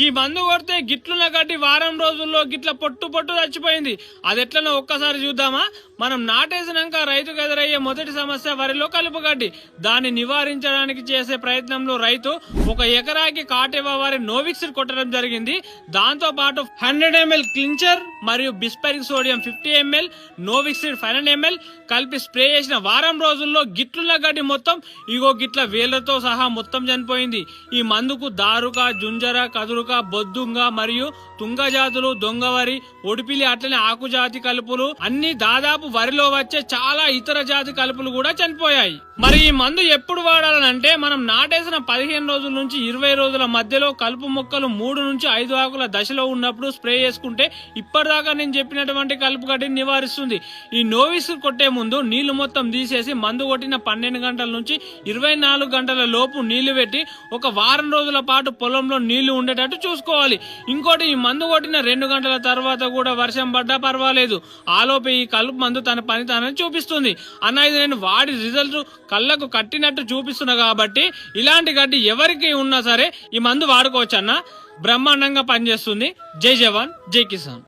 ఈ మందు కొడితే గిట్లున్న గడ్డి వారం రోజుల్లో గిట్ల పొట్టు పొట్టు చచ్చిపోయింది. అది ఎట్లనో ఒక్కసారి చూద్దామా. మనం నాటేసినాక రైతుకు ఎదురయ్యే మొదటి సమస్య వరిలో కలుపు గడ్డి. దాన్ని నివారించడానికి చేసే ప్రయత్నంలో రైతు ఒక ఎకరాకి కాటేవా వారి నోవిక్సిడ్ కొట్టడం జరిగింది. దాంతో పాటు 100 ml క్లించర్ మరియు బిస్పరిక్ సోడియం 50 ml, నోవిక్సిడ్ 500 ml కలిపి స్ప్రే చేసిన వారం రోజుల్లో గిట్లున్న గడ్డి మొత్తం ఇగో గిట్ల వేళ్లతో సహా మొత్తం చనిపోయింది. ఈ మందుకు దారుక, జుంజర, కదురుక, బొద్దుంగ మరియు తుంగ జాతులు, దొంగవరి, ఒడిపిలి అట్లనే ఆకుజాతి కలుపులు అన్ని దాదాపు వరిలో వచ్చే చాలా ఇతర జాతి కలుపులు కూడా చనిపోయాయి. మరి ఈ మందు ఎప్పుడు వాడాలనంటే మనం నాటేసిన 15 రోజుల నుంచి 20 రోజుల మధ్యలో కలుపు మొక్కలు 3 నుంచి 5 ఆకుల దశలో ఉన్నప్పుడు స్ప్రే చేసుకుంటే ఇప్పటిదాకా నేను చెప్పినటువంటి కలుపు గడ్డిని నివారిస్తుంది. ఈ నోవిస్ కొట్టే ముందు నీళ్లు మొత్తం తీసేసి మందు కొట్టిన 12 గంటల నుంచి 24 గంటల లోపు నీళ్లు పెట్టి ఒక వారం రోజుల పాటు పొలంలో నీళ్లు ఉండేటట్టు చూసుకోవాలి. ఇంకోటి, ఈ మందు కొట్టిన 2 గంటల తర్వాత కూడా వర్షం పడ్డా పర్వాలేదు, ఆలోపే ఈ కలుపు మందు తన పనితనాన్ని చూపిస్తుంది. అన్న ఇది నేను వాడి రిజల్ట్ కళ్ళకు కట్టినట్టు చూపిస్తున్నా కాబట్టి ఇలాంటి గడ్డి ఎవరికి ఉన్నా సరే ఈ మందు వాడుకోవచ్చు అన్న. బ్రహ్మాండంగా పనిచేస్తుంది. జై జవాన్, జై కిసాన్.